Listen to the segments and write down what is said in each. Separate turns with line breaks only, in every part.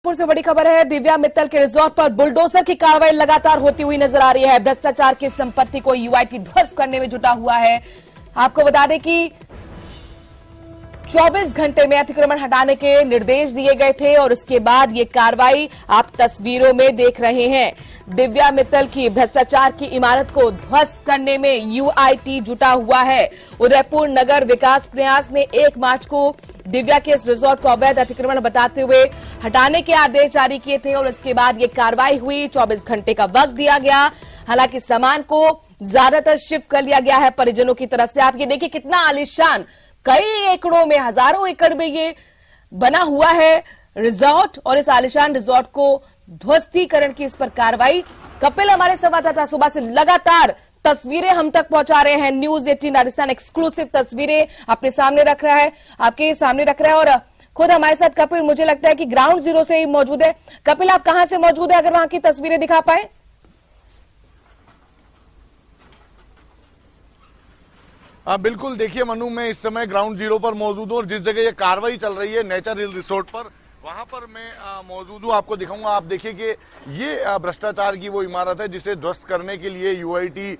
पुर से बड़ी खबर है। दिव्या मित्तल के रिजॉर्ट पर बुलडोजर की कार्रवाई लगातार होती हुई नजर आ रही है। भ्रष्टाचार की संपत्ति को यूआईटी ध्वस्त करने में जुटा हुआ है। आपको बता दें कि 24 घंटे में अतिक्रमण हटाने के निर्देश दिए गए थे और उसके बाद ये कार्रवाई आप तस्वीरों में देख रहे हैं। दिव्या मित्तल की भ्रष्टाचार की इमारत को ध्वस्त करने में यूआईटी जुटा हुआ है। उदयपुर नगर विकास प्रयास ने 1 मार्च को दिव्या के इस रिजॉर्ट को अवैध अतिक्रमण बताते हुए हटाने के आदेश जारी किए थे और इसके बाद ये कार्रवाई हुई। 24 घंटे का वक्त दिया गया। हालांकि सामान को ज्यादातर शिफ्ट कर लिया गया है परिजनों की तरफ से। आप ये देखिए कितना आलीशान, कई एकड़ों में, हजारों एकड़ में ये बना हुआ है रिजॉर्ट और इस आलीशान रिजॉर्ट को ध्वस्तीकरण की इस पर कार्रवाई। कपिल हमारे संवाददाता सुबह से लगातार तस्वीरें हम तक पहुंचा रहे हैं। न्यूज 18 राजस्थान एक्सक्लूसिव तस्वीरें आपके सामने रख रहा है, आपके सामने रख रहा है और खुद हमारे साथ कपिल मुझे लगता है कि ग्राउंड जीरो से ही मौजूद है। कपिल, आप कहां से मौजूद है, अगर वहां की तस्वीरें दिखा पाए?
हाँ बिल्कुल, देखिए मनु, मैं इस समय ग्राउंड जीरो पर मौजूद हूँ और जिस जगह ये कार्रवाई चल रही है नेचर हिल रिसोर्ट पर, वहां पर मैं मौजूद हूँ। आपको दिखाऊंगा। आप देखिए कि ये भ्रष्टाचार की वो इमारत है जिसे ध्वस्त करने के लिए यूआईटी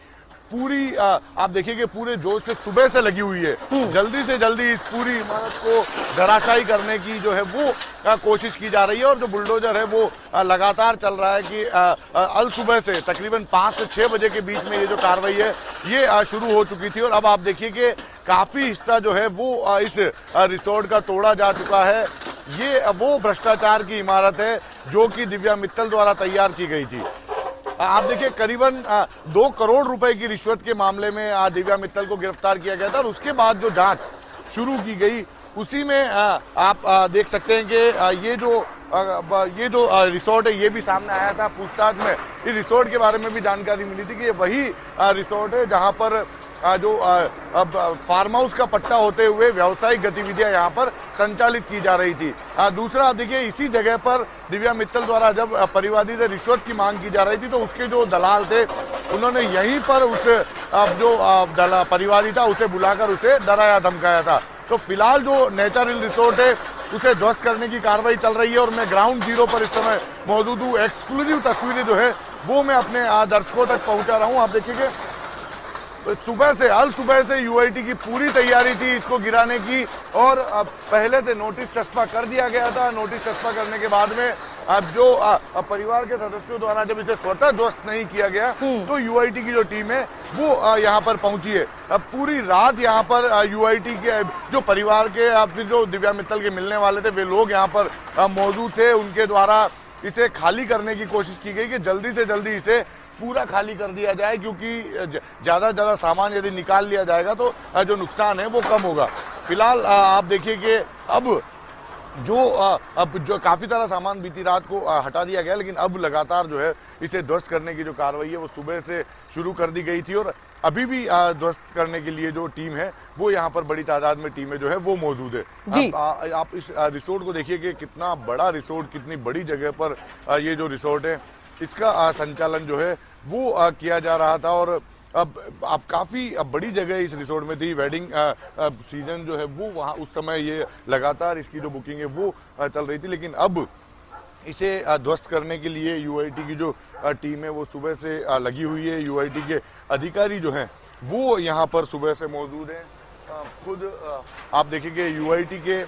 पूरी आप देखिए कि पूरे जोश से सुबह से लगी हुई है। जल्दी से जल्दी इस पूरी इमारत को धराशायी करने की जो है वो कोशिश की जा रही है और जो बुलडोजर है वो लगातार चल रहा है कि अल सुबह से तकरीबन 5 से 6 बजे के बीच में ये जो कार्रवाई है ये शुरू हो चुकी थी और अब आप देखिए कि काफी हिस्सा जो है वो इस रिसोर्ट का तोड़ा जा चुका है। ये वो भ्रष्टाचार की इमारत है जो कि दिव्या मित्तल द्वारा तैयार की गई थी। आप देखिए करीबन 2 करोड़ रुपए की रिश्वत के मामले में दिव्या मित्तल को गिरफ्तार किया गया था और उसके बाद जो जांच शुरू की गई उसी में आप देख सकते हैं कि ये जो रिसोर्ट है ये भी सामने आया था। पूछताछ में इस रिसोर्ट के बारे में भी जानकारी मिली थी कि ये वही रिसोर्ट है जहां पर जो फार्म हाउस का पट्टा होते हुए व्यावसायिक गतिविधियां यहाँ पर संचालित की जा रही थी। दूसरा देखिए, इसी जगह पर दिव्या मित्तल द्वारा जब परिवादी से रिश्वत की मांग की जा रही थी तो उसके जो दलाल थे उन्होंने यहीं पर उस जो परिवादी था उसे बुलाकर उसे डराया धमकाया था। तो फिलहाल जो नेचर हिल रिसोर्ट है उसे ध्वस्त करने की कार्रवाई चल रही है और मैं ग्राउंड जीरो पर इस समय मौजूद हूँ। एक्सक्लूसिव तस्वीरें जो है वो मैं अपने दर्शकों तक पहुंचा रहा हूँ। आप देखिए सुबह से यूआईटी की पूरी तैयारी थी इसको गिराने की और पहले से नोटिस चस्पा कर दिया गया था। नोटिस चस्पा करने के बाद में अब जो परिवार के सदस्यों द्वारा जब इसे स्वतः ध्वस्त नहीं किया गया तो यूआईटी की जो टीम है वो यहाँ पर पहुंची है। अब पूरी रात यहाँ पर यूआईटी के जो परिवार के जो दिव्या मित्तल के मिलने वाले थे वे लोग यहाँ पर मौजूद थे। उनके द्वारा इसे खाली करने की कोशिश की गई कि जल्दी से जल्दी इसे पूरा खाली कर दिया जाए, क्योंकि ज्यादा ज्यादा सामान यदि निकाल लिया जाएगा तो जो नुकसान है वो कम होगा। फिलहाल आप देखिए कि अब जो काफी सारा सामान बीती रात को हटा दिया गया, लेकिन अब लगातार जो है इसे ध्वस्त करने की जो कार्रवाई है वो सुबह से शुरू कर दी गई थी और अभी भी ध्वस्त करने के लिए जो टीम है वो यहाँ पर बड़ी तादाद में टीमें जो है वो मौजूद है। आप इस रिसोर्ट को देखिए कि कितना बड़ा रिसोर्ट, कितनी बड़ी जगह पर ये जो रिसोर्ट है इसका संचालन जो है वो किया जा रहा था और अब काफी बड़ी जगह इस रिसोर्ट में थी। वेडिंग सीजन जो है वो वहाँ उस समय ये लगातार इसकी जो बुकिंग है वो चल रही थी, लेकिन अब इसे ध्वस्त करने के लिए यूआईटी की जो टीम है वो सुबह से लगी हुई है। यूआईटी के अधिकारी जो हैं वो यहाँ पर सुबह से मौजूद हैं। खुद आप देखिए कि यूआईटी के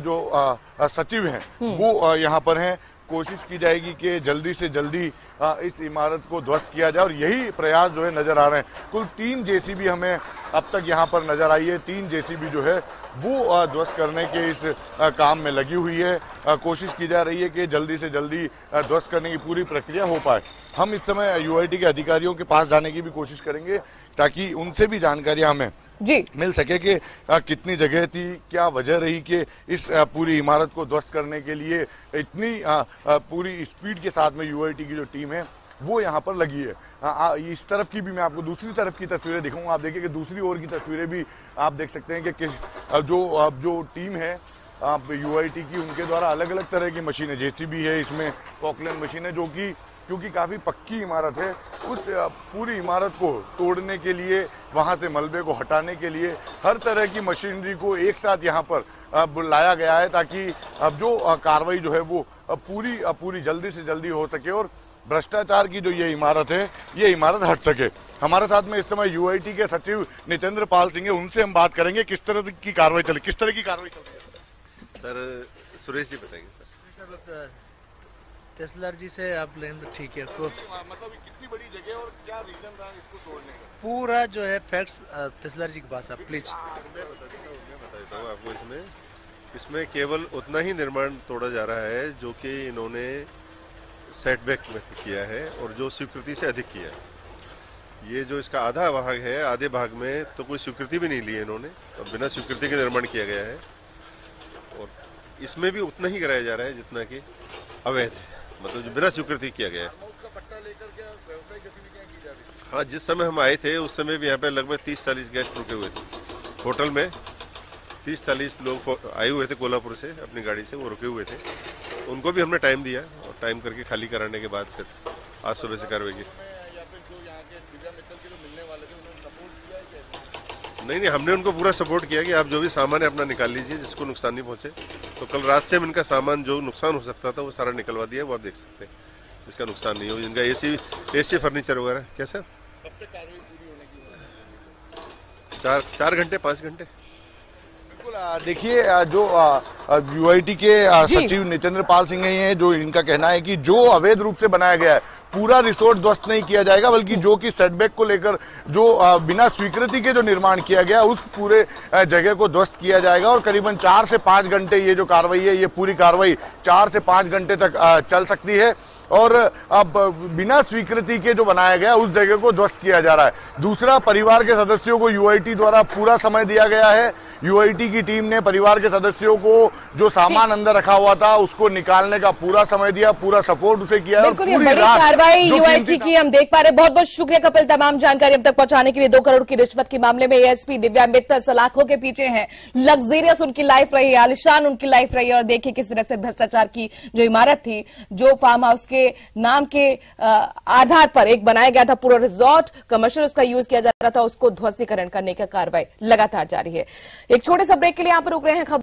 जो सचिव हैं वो यहाँ पर हैं। कोशिश की जाएगी कि जल्दी से जल्दी इस इमारत को ध्वस्त किया जाए और यही प्रयास जो है नजर आ रहे हैं। कुल 3 जेसीबी हमें अब तक यहाँ पर नजर आई है। 3 जेसीबी जो है वो ध्वस्त करने के इस काम में लगी हुई है। कोशिश की जा रही है कि जल्दी से जल्दी ध्वस्त करने की पूरी प्रक्रिया हो पाए। हम इस समय यूआईटी के अधिकारियों के पास जाने की भी कोशिश करेंगे ताकि उनसे भी जानकारियां हमें मिल सके कि कितनी जगह थी, क्या वजह रही कि इस पूरी इमारत को ध्वस्त करने के लिए इतनी पूरी स्पीड के साथ में यूआईटी की जो टीम है वो यहाँ पर लगी है। इस तरफ की भी मैं आपको दूसरी तरफ की तस्वीरें दिखाऊंगा। आप देखिए कि दूसरी ओर की तस्वीरें भी आप देख सकते हैं कि जो टीम है यूआईटी की उनके द्वारा अलग अलग तरह की मशीनें, जेसीबी है, इसमें पॉकलैंड मशीन है जो कि क्योंकि काफी पक्की इमारत है, उस पूरी इमारत को तोड़ने के लिए, वहां से मलबे को हटाने के लिए हर तरह की मशीनरी को एक साथ यहाँ पर बुलाया गया है ताकि अब जो कार्रवाई जो है वो पूरी जल्दी से जल्दी हो सके और भ्रष्टाचार की जो ये इमारत है ये इमारत हट सके। हमारे साथ में इस समय यूआईटी के सचिव नितेंद्र पाल सिंह है, उनसे हम बात करेंगे किस तरह की कार्रवाई चल रही है।
सर सुरेश जी बताएंगे। सर
तहसीलदार जी से आप लें तो ठीक है।
मतलब कितनी बड़ी जगह और क्या रीजन रहा इसको तोड़ने का?
पूरा जो है फैक्ट्स तहसीलदार जी के पास है, प्लीज।
मैं बता देता हूँ आपको। इसमें केवल उतना ही निर्माण तोड़ा जा रहा है जो कि इन्होंने सेटबैक में किया है और जो स्वीकृति से अधिक किया है। ये जो इसका आधा भाग है, आधे भाग में तो कोई स्वीकृति भी नहीं ली है इन्होंने, तो बिना स्वीकृति के निर्माण किया गया है। और इसमें भी उतना ही कराया जा रहा है जितना कि अवैध है, मतलब जो बिना स्वीकृति किया गया है। हाँ, जिस समय हम आए थे उस समय भी यहाँ पे लगभग 30-40 गेस्ट रुके हुए थे होटल में। 30-40 लोग आए हुए थे कोल्हापुर से अपनी गाड़ी से, वो रुके हुए थे। उनको भी हमने टाइम दिया और टाइम करके खाली कराने के बाद फिर आज सुबह से कार्रवाई की। नहीं, हमने उनको पूरा सपोर्ट किया कि आप जो भी सामान है अपना निकाल लीजिए जिसको नुकसान नहीं पहुंचे। तो कल रात से हम इनका सामान जो नुकसान हो सकता था वो सारा निकलवा दिया, वो आप देख सकते हैं, जिसका नुकसान नहीं हो। इनका एसी फर्नीचर वगैरह। क्या सर? 4 घंटे 5 घंटे।
देखिए, जो यूआईटी के सचिव नितेंद्र पाल सिंह हैं, जो इनका कहना है कि जो अवैध रूप से बनाया गया है पूरा रिसोर्ट ध्वस्त नहीं किया जाएगा, बल्कि जो कि सेटबैक को लेकर जो बिना स्वीकृति के जो निर्माण किया गया उस पूरे जगह को ध्वस्त किया जाएगा। और करीबन 4 से 5 घंटे ये जो कार्रवाई है, ये पूरी कार्रवाई 4 से 5 घंटे तक चल सकती है। और अब बिना स्वीकृति के जो बनाया गया उस जगह को ध्वस्त किया जा रहा है। दूसरा, परिवार के सदस्यों को यूआईटी द्वारा पूरा समय दिया गया है। यूआईटी की टीम ने परिवार के सदस्यों को जो सामान अंदर रखा हुआ था उसको निकालने का पूरा समय दिया, पूरा सपोर्ट उसे किया।
बिल्कुल, ये बड़ी कार्रवाई यूआईटी की हम देख पा रहे हैं। बहुत बहुत शुक्रिया कपिल, तमाम जानकारी अब तक पहुंचाने के लिए। 2 करोड़ की रिश्वत के मामले में एएसपी दिव्या मित्तल सलाखों के पीछे हैं। लग्जरियस उनकी लाइफ रही है, आलिशान उनकी लाइफ रही है। और देखिए किस तरह से भ्रष्टाचार की जो इमारत थी, जो फार्म हाउस के नाम के आधार पर एक बनाया गया था पूरा रिजॉर्ट, कमर्शियल उसका यूज किया जा रहा था, उसको ध्वस्तीकरण करने का कार्रवाई लगातार जारी है। एक छोटे से ब्रेक के लिए यहां पर रुक रहे हैं।